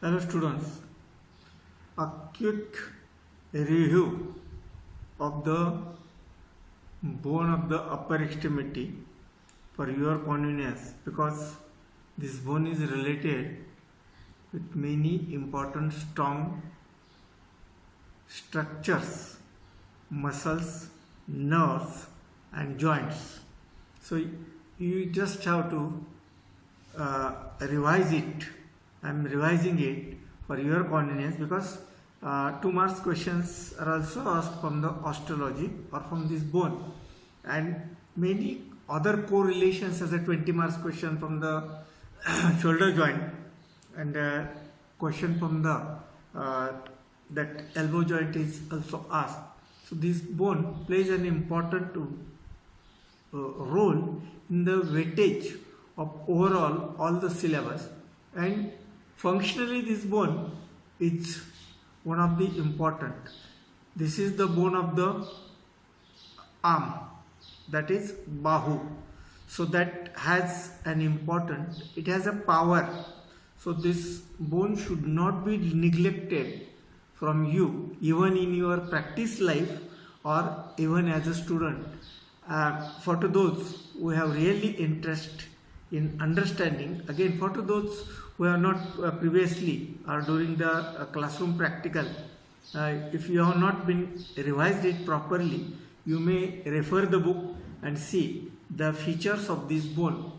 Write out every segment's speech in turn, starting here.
Hello students, a quick review of the bone of the upper extremity for your convenience, because this bone is related with many important strong structures, muscles, nerves and joints. So you just have to revise it. I am revising it for your convenience because 2 marks questions are also asked from the osteology or from this bone, and many other correlations as a 20 marks question from the shoulder joint, and question from the that elbow joint is also asked. So this bone plays an important role in the weightage of overall all the syllabus, and functionally this bone is one of the important. This is the bone of the arm, that is bahu. So that has an important, it has a power. So this bone should not be neglected from you even in your practice life or even as a student. For to those who have really interest in understanding, again for to those who have not previously or during the classroom practical, if you have not been revised it properly, you may refer the book and see the features of this bone.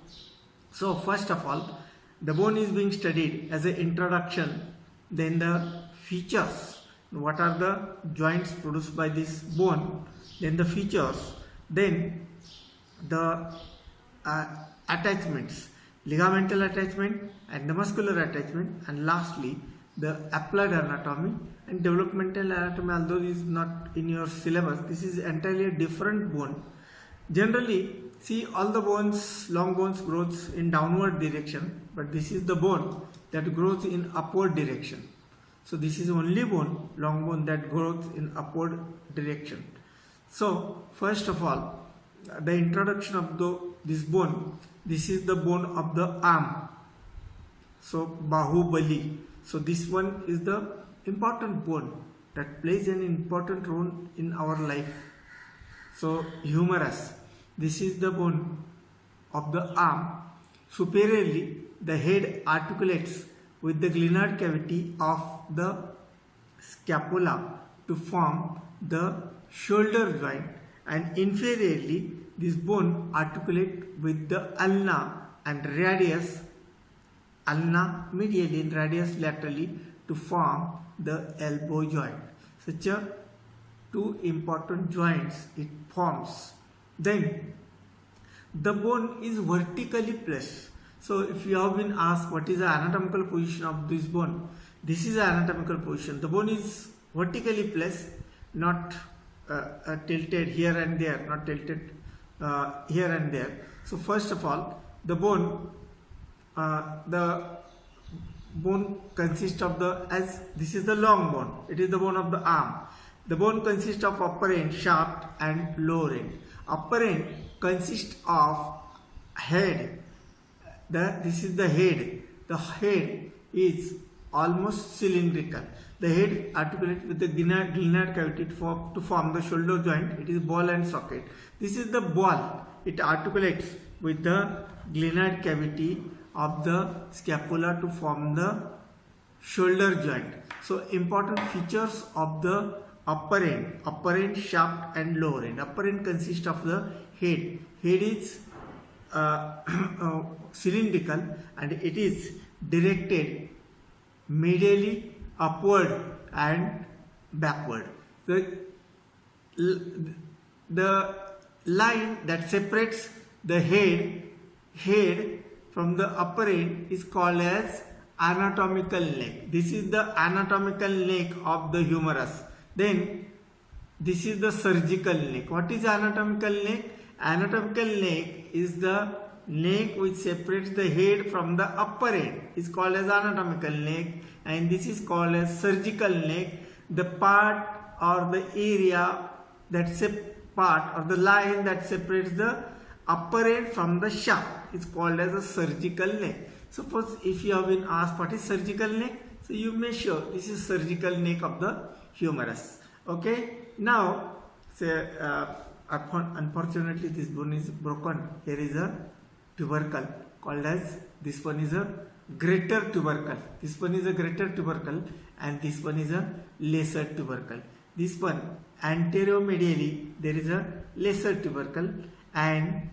So first of all, the bone is being studied as an introduction, then the features, what are the joints produced by this bone, then the features, then the attachments, ligamental attachment and the muscular attachment, and lastly the applied anatomy and developmental anatomy. Although this is not in your syllabus, this is entirely a different bone. Generally, see, all the bones, long bones grows in downward direction, but this is the bone that grows in upward direction. So this is only bone, long bone, that grows in upward direction. So first of all, the introduction of this bone, this is the bone of the arm. So bahubali. So this one is the important bone that plays an important role in our life. So humerus, this is the bone of the arm. Superiorly, the head articulates with the glenoid cavity of the scapula to form the shoulder joint, and inferiorly this bone articulates with the ulna and radius, ulna medially and radius laterally, to form the elbow joint. Such a two important joints it forms. Then the bone is vertically placed. So if you have been asked what is the anatomical position of this bone, this is the anatomical position. The bone is vertically placed, not tilted here and there, not tilted here and there. So first of all, the bone consists of as this is the long bone, it is the bone of the arm. The bone consists of upper end, shaft and lower end. Upper end consists of head. This is the head. The head is almost cylindrical. The head articulates with the glenoid cavity to form the shoulder joint. It is ball and socket. This is the ball. It articulates with the glenoid cavity of the scapula to form the shoulder joint. So important features of the upper end, shaft and lower end. Upper end consists of the head. Head is cylindrical and it is directed medially upward and backward. The line that separates the head from the upper end is called as anatomical neck. This is the anatomical neck of the humerus. Then this is the surgical neck. What is anatomical neck? Anatomical neck is the neck which separates the head from the upper end, is called as anatomical neck, and this is called as surgical neck. The part or the area that part or the line that separates the upper end from the shaft is called as a surgical neck. Suppose if you have been asked what is surgical neck, So you may show this is surgical neck of the humerus. Okay. Now, say unfortunately this bone is broken. Here is a tubercle called as, this one is a greater tubercle. This one is a greater tubercle and this one is a lesser tubercle. This one anteromedially there is a lesser tubercle and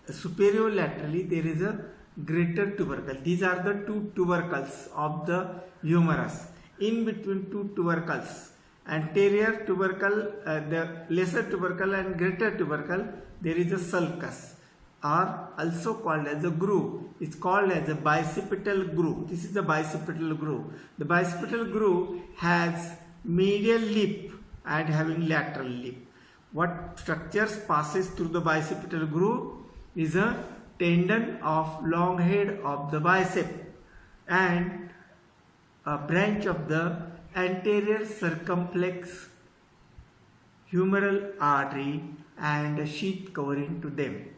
superiorlaterally there is a greater tubercle. These are the two tubercles of the humerus. In between two tubercles, anterior tubercle, the lesser tubercle and greater tubercle, there is a sulcus, or also called as a groove. It's called as a bicipital groove. This is the bicipital groove. The bicipital groove has medial lip and having lateral lip. What structures passes through the bicipital groove is a tendon of long head of the bicep and a branch of the anterior circumflex humeral artery and a sheath covering to them.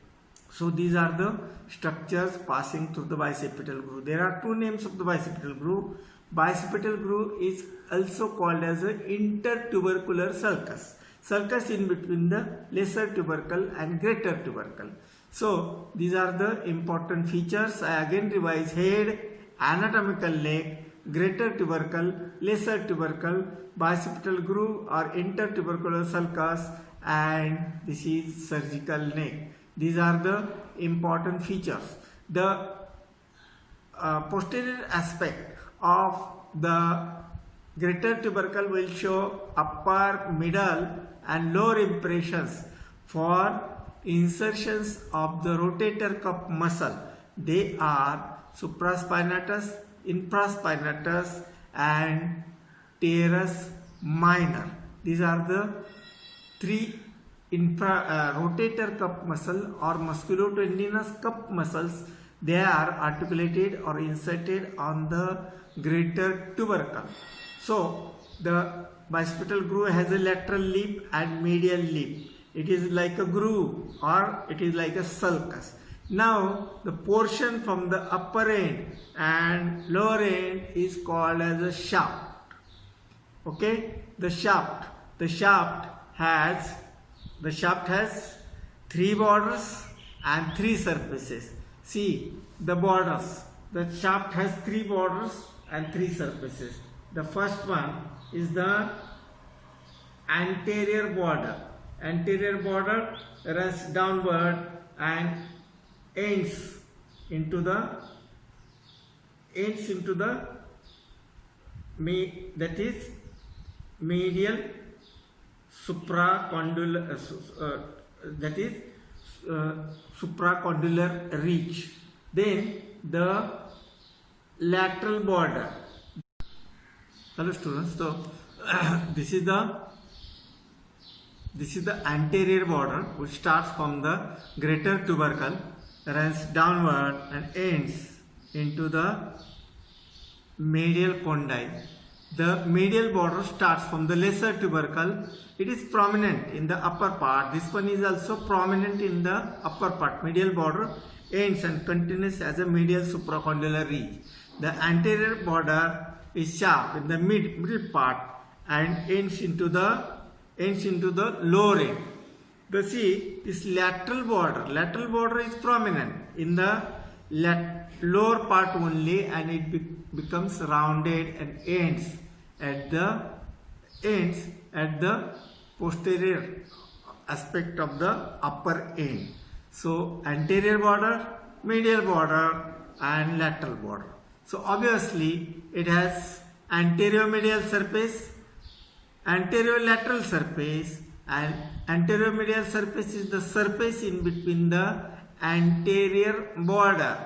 So these are the structures passing through the bicipital groove. There are two names of the bicipital groove. Bicipital groove is also called as an intertubercular sulcus. Sulcus in between the lesser tubercle and greater tubercle. So these are the important features. I again revise: head, anatomical neck, greater tubercle, lesser tubercle, bicipital groove or intertubercular sulcus, and this is surgical neck. These are the important features. The posterior aspect of the greater tubercle will show upper, middle and lower impressions for insertions of the rotator cuff muscle. They are supraspinatus, infraspinatus and teres minor. These are the three rotator cuff muscle or musculotendinous cuff muscles. They are articulated or inserted on the greater tubercle. So the bicipital groove has a lateral lip and medial lip. It is like a groove or it is like a sulcus. Now the portion from the upper end and lower end is called as a shaft. Okay, the shaft has three borders and three surfaces. See the borders. The shaft has three borders and three surfaces. The first one is the anterior border. Anterior border runs downward and ends into the that is medial supracondylar supracondylar ridge. Then the lateral border. Hello students, so this is the anterior border which starts from the greater tubercle, runs downward and ends into the medial condyle. The medial border starts from the lesser tubercle. It is prominent in the upper part. This one is also prominent in the upper part. Medial border ends and continues as a medial supracondylar ridge. The anterior border is sharp in the middle part and ends into the lower end. But see, this lateral border is prominent in the lower part only, and it becomes rounded and ends at the posterior aspect of the upper end. So anterior border, medial border and lateral border. So obviously it has anterior-medial surface, anterior-lateral surface, and anterior-medial surface is the surface in between the anterior border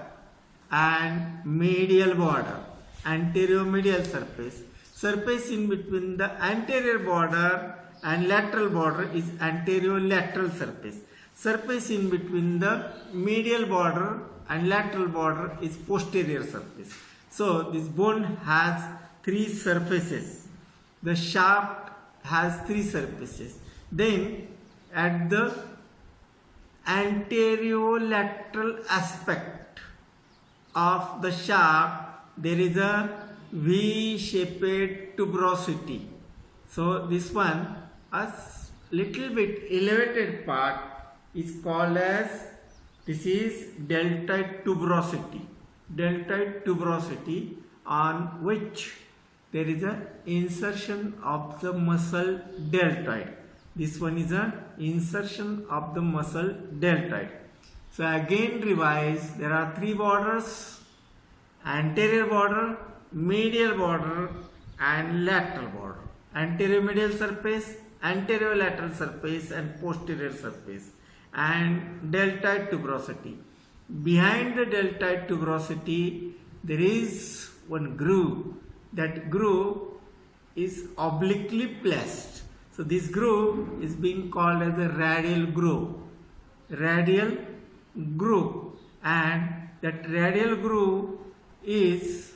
and medial border. Anterior-medial surface in between the anterior border and lateral border is anterior-lateral surface in between the medial border and lateral border is posterior surface. So this bone has three surfaces. The shaft has three surfaces. Then at the anterolateral aspect of the shaft there is a V-shaped tuberosity. So this one, a little bit elevated part is called as, this is deltoid tuberosity. Deltoid tuberosity, on which there is a insertion of the muscle deltoid. This one is a insertion of the muscle deltoid. So again revise, there are three borders: anterior border, medial border and lateral border. Anterior medial surface, anterior lateral surface and posterior surface, and deltoid tuberosity. Behind the deltoid tuberosity there is one groove. That groove is obliquely placed. So this groove is being called as a radial groove. Radial groove, and that radial groove is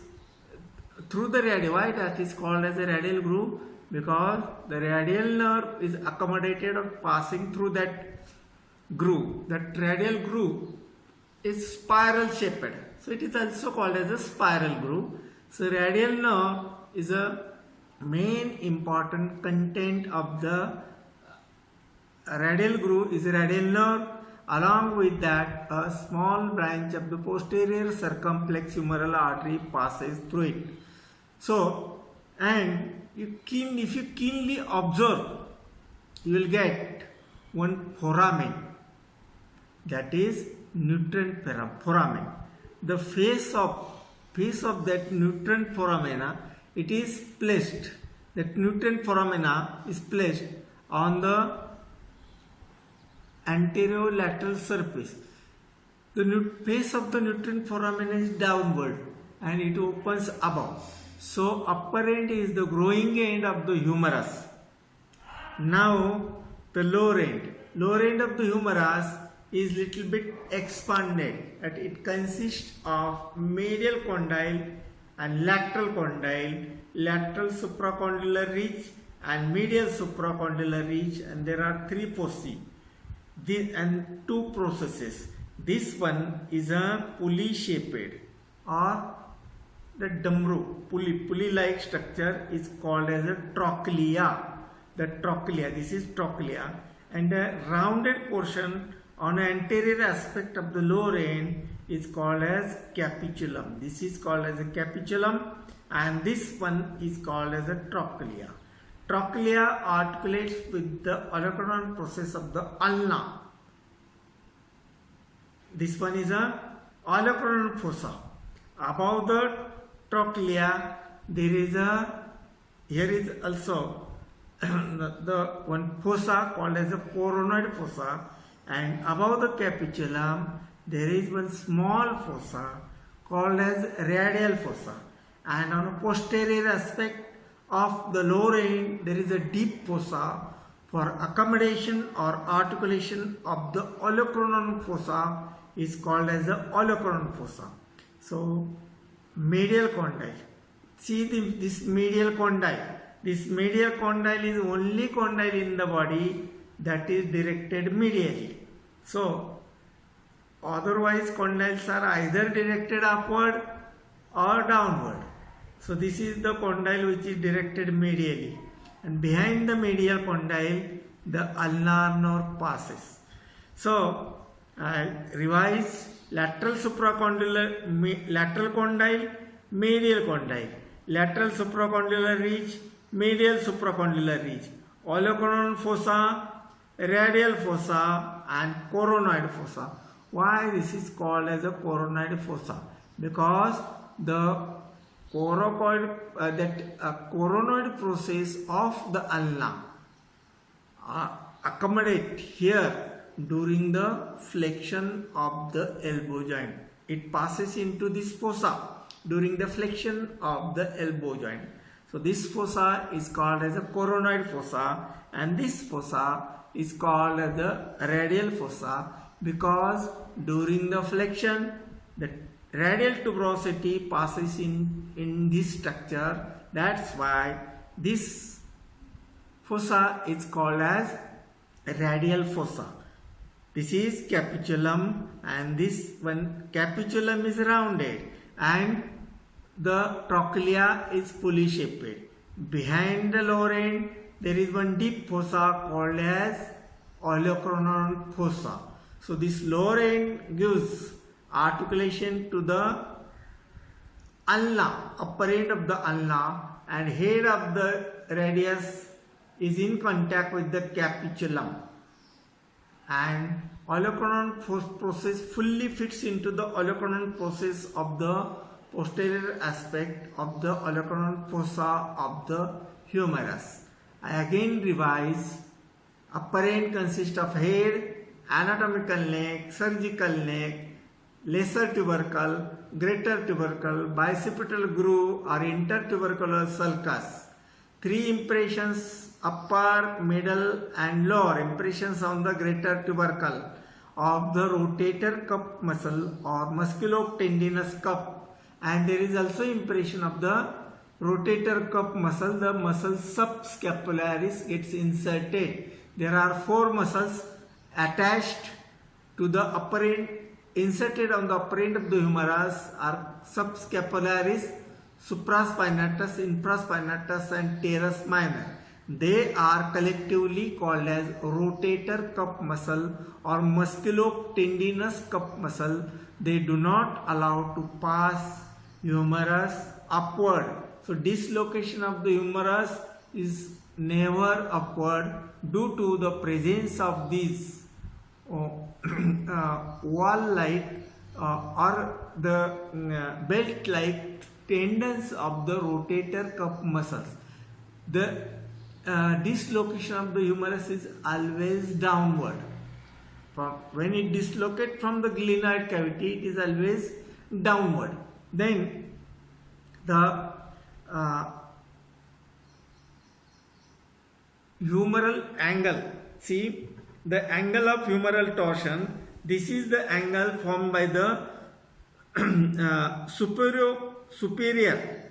through the radial. Why that is called as a radial groove? Because the radial nerve is accommodated or passing through that groove. That radial groove is spiral shaped, so it is also called as a spiral groove. So radial nerve is a main important content of the radial groove is a radial nerve. Along with that, a small branch of the posterior circumflex humeral artery passes through it. So, and if you keenly observe, you will get one foramen, that is nutrient foramen. The face of that nutrient foramina, it is placed. That nutrient foramina is placed on the anterolateral surface. The face of the nutrient foramina is downward and it opens above. So upper end is the growing end of the humerus. Now the lower end of the humerus is little bit expanded, and it consists of medial condyle and lateral condyle, lateral supracondylar ridge and medial supracondylar ridge, and there are three foci and two processes. This one is a pulley shaped, or the dumru pulley like structure is called as a trochlea. The trochlea, this is trochlea, and a rounded portion on an anterior aspect of the lower end is called as capitulum. This is called as a capitulum, and this one is called as a trochlea. Trochlea articulates with the olecranon process of the ulna. This one is a olecranon fossa. Above the trochlea, there is here is also the one fossa called as a coronoid fossa, and above the capitulum there is one small fossa called as radial fossa, and on a posterior aspect of the lower end there is a deep fossa for accommodation or articulation of the olecranon fossa is called as the olecranon fossa. So medial condyle, see this medial condyle. This medial condyle is only condyle in the body that is directed medially. So otherwise condyles are either directed upward or downward. So this is the condyle which is directed medially, and behind the medial condyle the ulnar nerve passes. So revise: lateral supracondylar, lateral condyle, medial condyle, lateral supracondylar ridge, medial supracondylar ridge, olecranon fossa, radial fossa and coronoid fossa. Why this is called as a coronoid fossa? Because the coronoid process of the ulna accommodate here during the flexion of the elbow joint. It passes into this fossa during the flexion of the elbow joint. So this fossa is called as a coronoid fossa, and this fossa is called as the radial fossa, because during the flexion the radial tuberosity passes in this structure. That's why this fossa is called as radial fossa. This is capitulum, and this one capitulum is rounded, and the trochlea is fully shaped. Behind the lower end, there is one deep fossa called as olecranon fossa. So this lower end gives articulation to the ulna, upper end of the ulna, and head of the radius is in contact with the capitulum. And olecranon process fully fits into the olecranon process of the posterior aspect of the olecranon fossa of the humerus. I again revise. Upper end consists of head, anatomical neck, surgical neck, lesser tubercle, greater tubercle, bicipital groove or intertubercular sulcus. 3 impressions, upper, middle and lower impressions on the greater tubercle of the rotator cuff muscle or musculotendinous cuff, and there is also impression of the rotator cuff muscle. The muscle subscapularis gets inserted. There are 4 muscles attached to the upper end, inserted on the upper end of the humerus are subscapularis, supraspinatus, infraspinatus and teres minor. They are collectively called as rotator cuff muscle or musculotendinous cuff muscle. They do not allow to pass humerus upward. So dislocation of the humerus is never upward due to the presence of these wall-like or the belt-like tendons of the rotator cuff muscles. The dislocation of the humerus is always downward. When it dislocates from the glenoid cavity, it is always downward. Then the humeral angle. See the angle of humeral torsion. This is the angle formed by the superior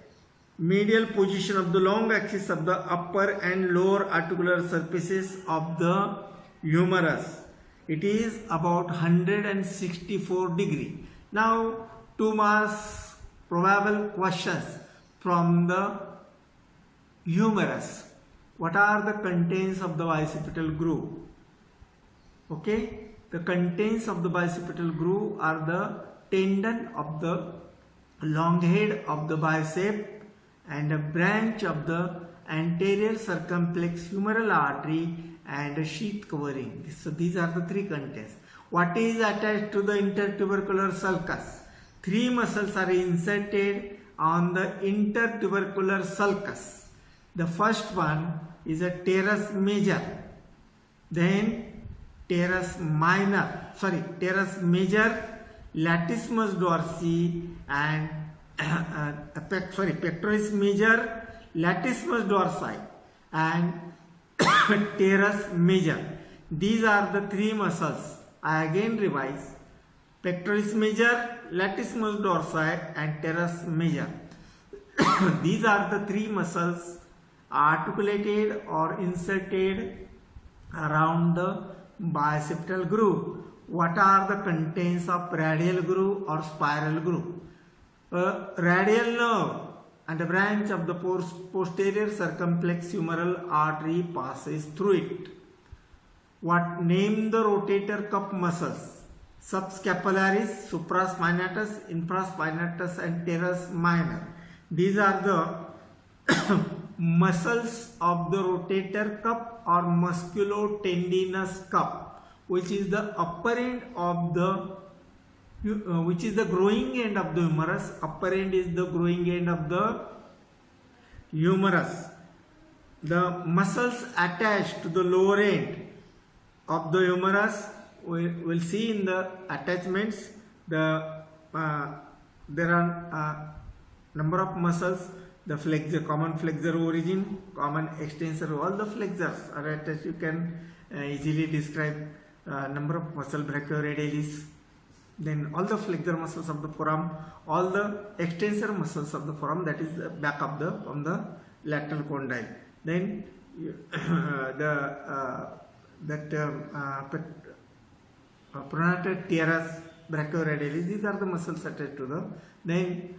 medial position of the long axis of the upper and lower articular surfaces of the humerus. It is about 164 degree. Now 2 marks probable questions from the humerus. What are the contents of the bicipital groove? Okay, the contents of the bicipital groove are the tendon of the long head of the bicep and a branch of the anterior circumflex humeral artery and a sheath covering. So these are the 3 contents. What is attached to the intertubercular sulcus? 3 muscles are inserted on the intertubercular sulcus. The first one is a teres major, then teres major, latissimus dorsi and pectoris major, latissimus dorsi and teres major. These are the 3 muscles. I again revise. Pectoris major, latissimus dorsi and teres major. These are the 3 muscles articulated or inserted around the bicipital groove. What are the contents of radial groove or spiral groove? Radial nerve and a branch of the posterior circumflex humeral artery passes through it. What name the rotator cuff muscles? Subscapularis, supraspinatus, infraspinatus and teres minor. These are the muscles of the rotator cuff or musculotendinous cuff, which is the upper end of the which is the growing end of the humerus. Upper end is the growing end of the humerus. The muscles attached to the lower end of the humerus, we will see in the attachments. There are number of muscles. The flexor, common flexor origin, common extensor, all the flexors are attached. You can easily describe number of muscle brachioradialis, then all the flexor muscles of the forearm, all the extensor muscles of the forearm, that is the back of the from the lateral condyle. Then pronator teres brachioradialis, these are the muscles attached to the. Then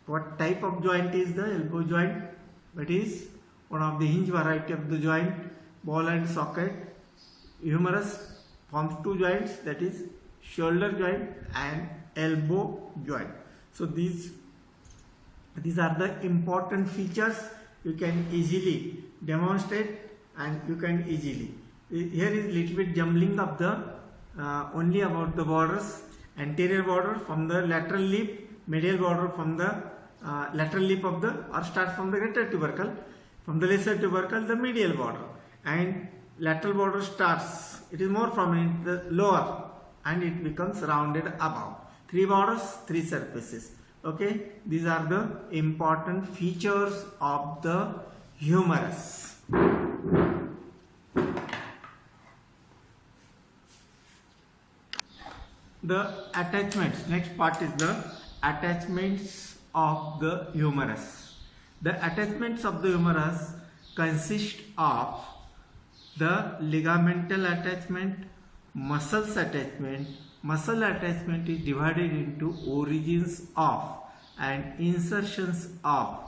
What type of joint is the elbow joint? It is one of the hinge variety of the joint, ball and socket. Humerus forms two joints, that is shoulder joint and elbow joint. So these are the important features you can easily demonstrate, and you can easily. Here is little bit jumbling of the only about the borders. Anterior border from the lateral lip, medial border from the lateral lip of the, or start from the greater tubercle, from the lesser tubercle the medial border, and lateral border starts, it is more prominent the lower, and it becomes rounded above. Three borders, three surfaces. Okay, these are the important features of the humerus. The attachments. Next part is the attachments of the humerus. The attachments of the humerus consist of the ligamental attachment, muscles attachment. Muscle attachment is divided into origins of and insertions of.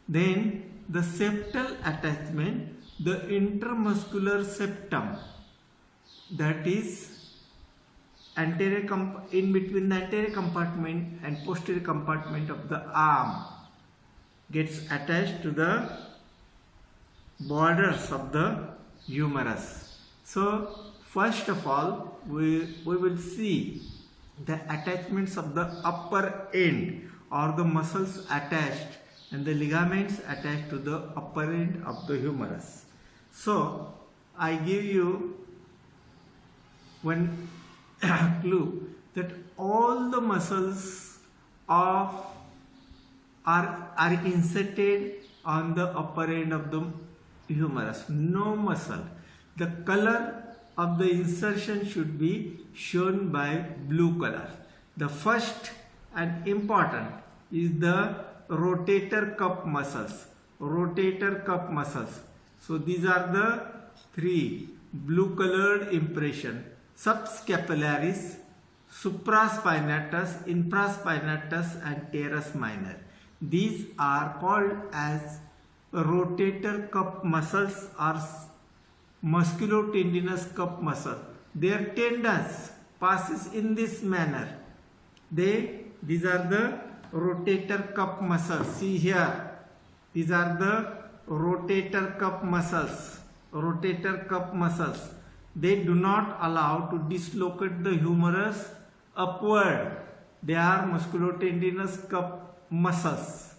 Then the septal attachment, the intermuscular septum, that is anterior in between the anterior compartment and posterior compartment of the arm, gets attached to the borders of the humerus. So first of all, we will see the attachments of the upper end, or the muscles attached and the ligaments attached to the upper end of the humerus. So I give you one clue that all the muscles are inserted on the upper end of the humerus. No muscle. The color of the insertion should be shown by blue color. The first and important is the rotator cuff muscles. Rotator cuff muscles. So these are the three blue colored impression: subscapularis, supraspinatus, infraspinatus, and teres minor. These are called as rotator cuff muscles or musculotendinous cuff muscle. Their tendons passes in this manner. These are the rotator cuff muscles. See here, these are the rotator cuff muscles. Rotator cuff muscles. They do not allow to dislocate the humerus upward. They are musculotendinous cuff muscles.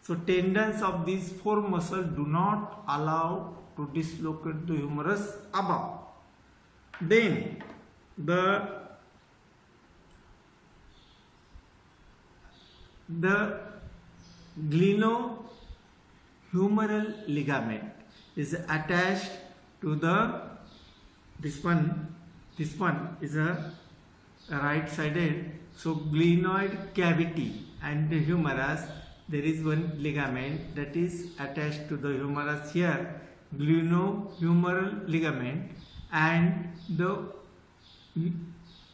So tendons of these four muscles do not allow to dislocate the humerus above. Then the glenohumeral ligament is attached to the this one is a right sided, so glenoid cavity and the humerus, there is one ligament that is attached to the humerus here, glenohumeral ligament, and the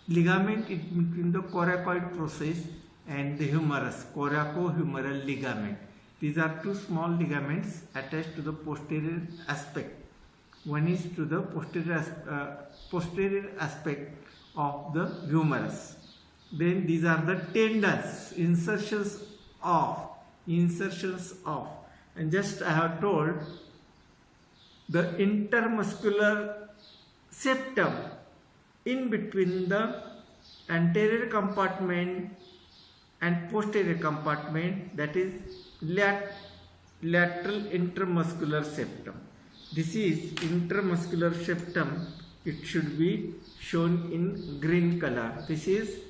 ligament is between the coracoid process and the humerus, coracohumeral ligament. These are two small ligaments attached to the posterior aspect. One is to the posterior aspect of the humerus. Then these are the tendons, insertions of, and just I have told the intermuscular septum in between the anterior compartment and posterior compartment, that is lateral intermuscular septum. This is intermuscular septum. It should be shown in green color. This is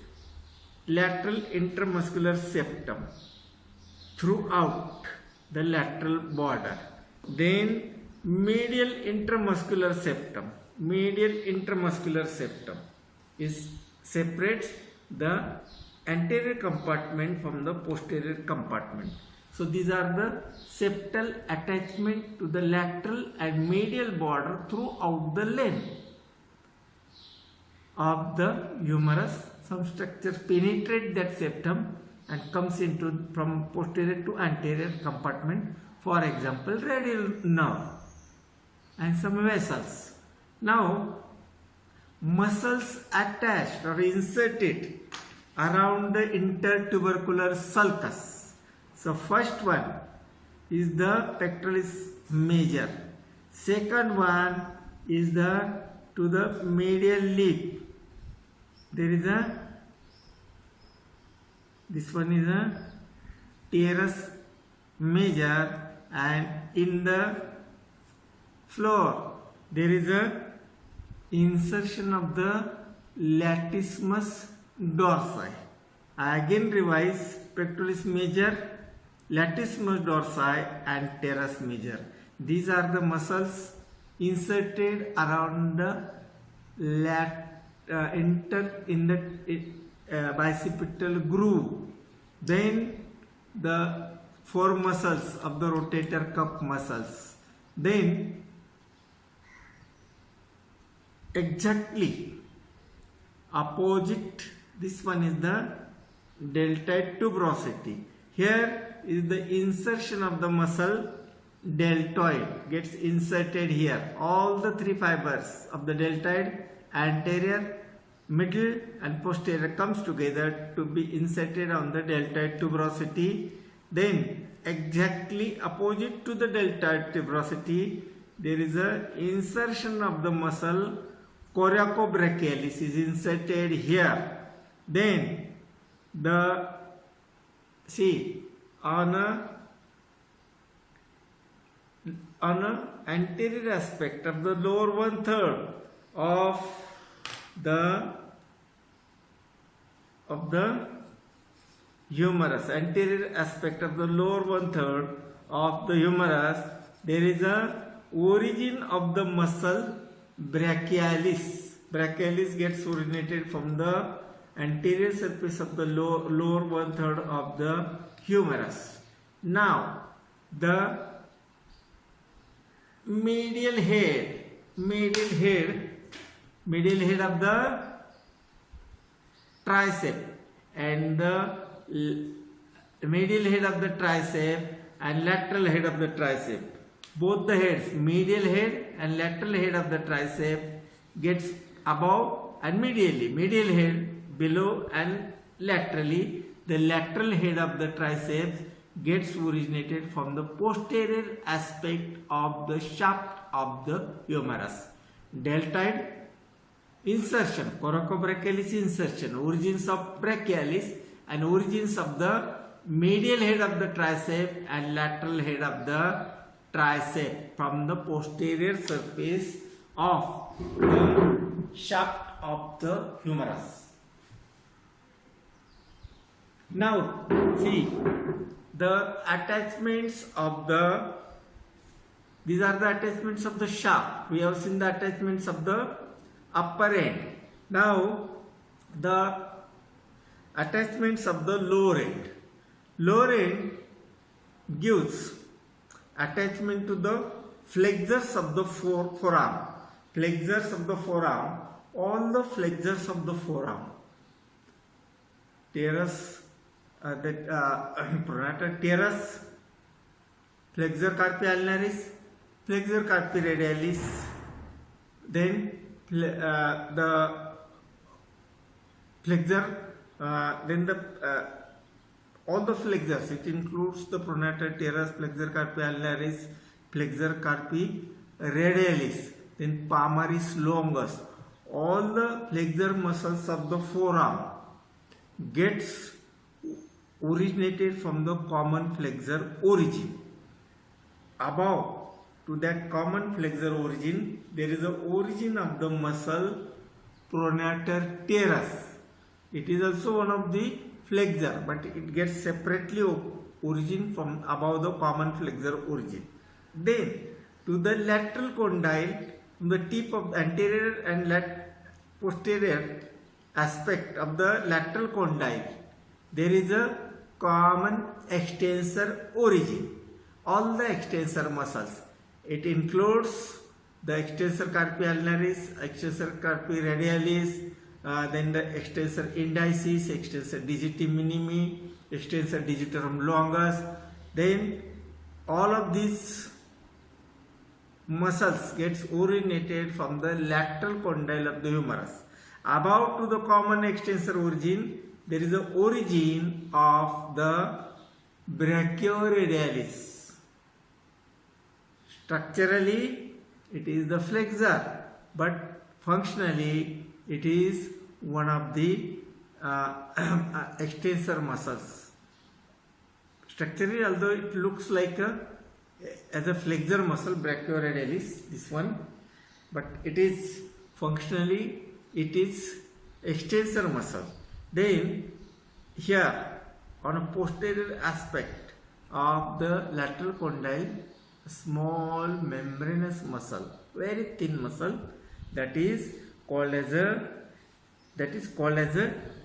lateral intermuscular septum throughout the lateral border. Then medial intermuscular septum. Medial intermuscular septum separates the anterior compartment from the posterior compartment. So these are the septal attachment to the lateral and medial border throughout the length of the humerus. Some structures penetrate that septum and comes into from posterior to anterior compartment. For example, radial nerve and some vessels. Now, muscles attached or inserted around the intertubercular sulcus. So, first one is the pectoralis major. Second one is the to the medial lip. There is this one is a teres major, and in the floor there is a insertion of the latissimus dorsi. I again revise: pectoralis major, latissimus dorsi, and teres major. These are the muscles inserted around the bicipital groove. Then the four muscles of the rotator cuff muscles. Then exactly opposite, this one is the deltoid tuberosity. Here is the insertion of the muscle deltoid gets inserted here. All the three fibers of the deltoid, anterior, middle and posterior, comes together to be inserted on the deltoid tuberosity. Then exactly opposite to the deltoid tuberosity, there is a insertion of the muscle coracobrachialis is inserted here. Then the on a anterior aspect of the lower 1/3 of the humerus, anterior aspect of the lower 1/3 of the humerus, there is a origin of the muscle brachialis. Brachialis gets originated from the anterior surface of the lower 1/3 of the humerus. Now, the medial head of the tricep and the medial head of the tricep and lateral head of the tricep. Both the heads, medial head and lateral head of the tricep, gets above and medially, medial head below and laterally. The lateral head of the triceps gets originated from the posterior aspect of the shaft of the humerus. Deltoid insertion, coracobrachialis insertion, origins of brachialis and origins of the medial head of the tricep and lateral head of the tricep from the posterior surface of the shaft of the humerus. Now, see the attachments of these are the attachments of the shaft. We have seen the attachments of the upper end. Now, the attachments of the lower end. Lower end gives attachment to the flexors of the forearm. Flexors of the forearm, all the flexors of the forearm. Teres, pronator teres, flexor carpi ulnaris, flexor carpi radialis, then the flexor, then the all the flexors. It includes the pronator teres, flexor carpi ulnaris, flexor carpi radialis, then palmaris longus. All the flexor muscles of the forearm gets originated from the common flexor origin. Above to that common flexor origin, there is a origin of the muscle pronator teres. It is also one of the flexor, but it gets separately origin from above the common flexor origin. Then to the lateral condyle, from the tip of the anterior and posterior aspect of the lateral condyle, there is a common extensor origin. All the extensor muscles. It includes the extensor carpi ulnaris, extensor carpi radialis, then the extensor indicis, extensor digiti minimi, extensor digitorum longus. Then all of these muscles gets originated from the lateral condyle of the humerus. Above to the common extensor origin, there is the origin of the brachioradialis. Structurally, it is the flexor, but functionally, it is one of the extensor muscles. Structurally, although it looks like as a flexor muscle, brachioradialis, this one, but it is functionally, it is extensor muscle. Then here on a posterior aspect of the lateral condyle, a small membranous muscle, very thin muscle, that is called as a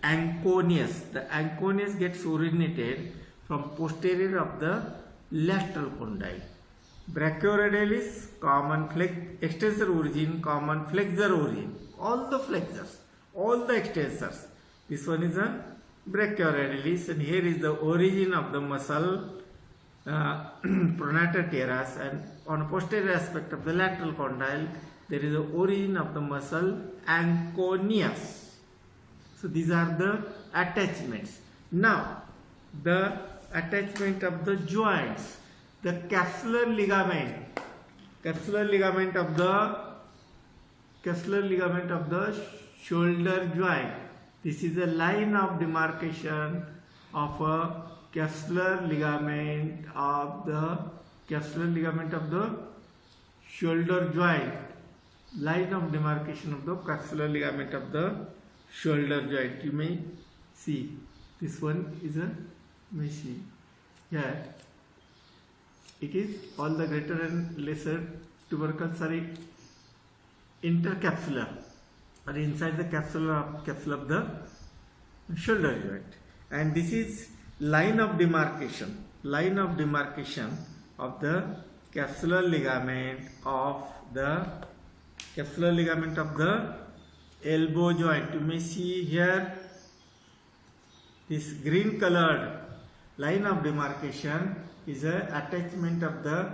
anconeus. The anconeus gets originated from posterior of the lateral condyle. Brachioradialis, common extensor origin, common flexor origin. All the flexors, all the extensors. This one is a brachioradialis, and here is the origin of the muscle pronator teres, and on a posterior aspect of the lateral condyle, there is the origin of the muscle anconeus. So these are the attachments. Now the attachment of the joints, the capsular ligament of the shoulder joint. This is a line of demarcation of a capsular ligament of the shoulder joint. Line of demarcation of the capsular ligament of the shoulder joint. You may see this one is a, you may see here. It is all the greater and lesser tubercles are intercapsular, or inside the capsule of the shoulder joint, and this is line of demarcation of the capsular ligament of the elbow joint. You may see here this green colored line of demarcation is a attachment of the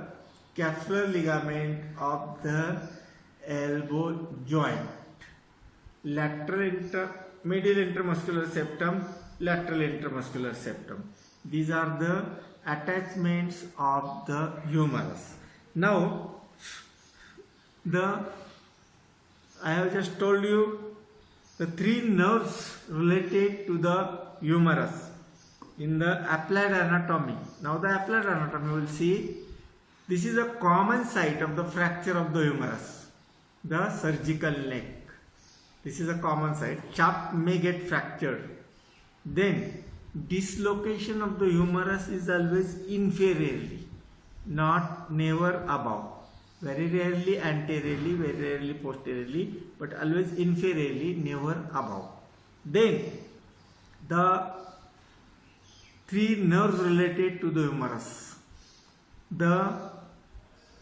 capsular ligament of the elbow joint. Medial intermuscular septum, lateral intermuscular septum. These are the attachments of the humerus. Now, I have just told you the three nerves related to the humerus in the applied anatomy. Now the applied anatomy will see this is a common site of the fracture of the humerus, the surgical neck. This is a common site. Shaft may get fractured. Then dislocation of the humerus is always inferiorly, never above. Very rarely anteriorly, very rarely posteriorly, but always inferiorly, never above. Then the three nerves related to the humerus. The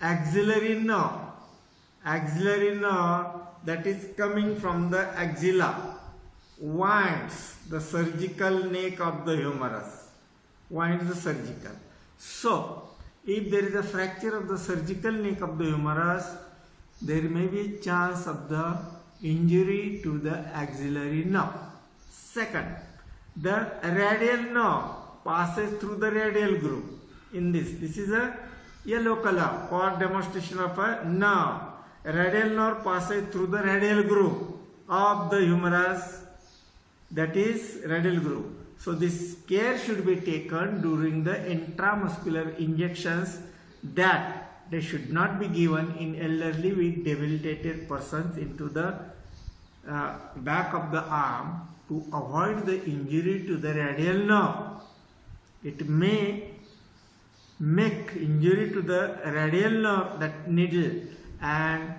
axillary nerve that is coming from the axilla winds the surgical neck of the humerus, winds the surgical. So, if there is a fracture of the surgical neck of the humerus, there may be a chance of the injury to the axillary nerve. Second, the radial nerve passes through the radial groove. In this is a yellow color for demonstration of a nerve. A radial nerve passes through the radial groove of the humerus, that is radial groove. So this care should be taken during the intramuscular injections, that they should not be given in elderly with debilitated persons into the back of the arm to avoid the injury to the radial nerve. It may make injury to the radial nerve, that needle, and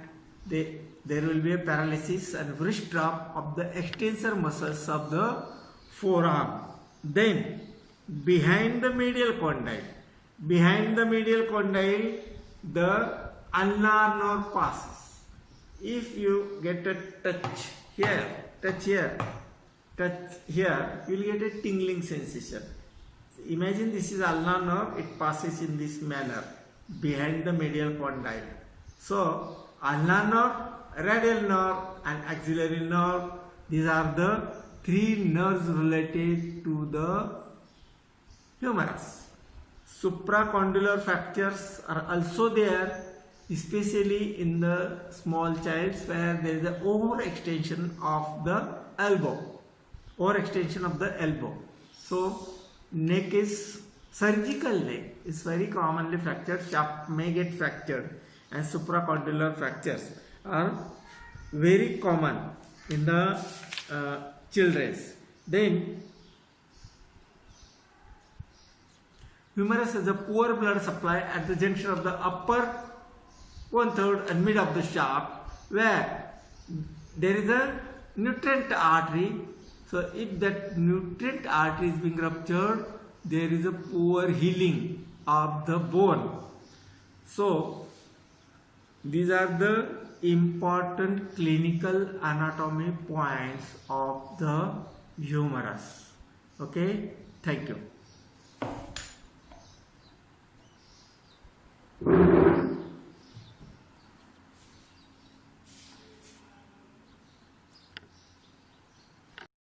there will be a paralysis and wrist drop of the extensor muscles of the forearm. Then behind the medial condyle, the ulnar nerve passes. If you get a touch here, touch here, you will get a tingling sensation. Imagine this is ulnar nerve, it passes in this manner behind the medial condyle. So ulnar nerve, radial nerve and axillary nerve, these are the three nerves related to the humerus. Supracondylar fractures are also there, especially in the small child where there is an overextension of the elbow. So neck is surgical neck is very commonly fractured, shaft may get fractured, and supracondylar fractures are very common in the children. Then humerus has a poor blood supply at the junction of the upper 1/3 and mid of the shaft, where there is a nutrient artery. So if that nutrient artery is being ruptured, there is a poor healing of the bone. So these are the important clinical anatomy points of the humerus. Okay, thank you.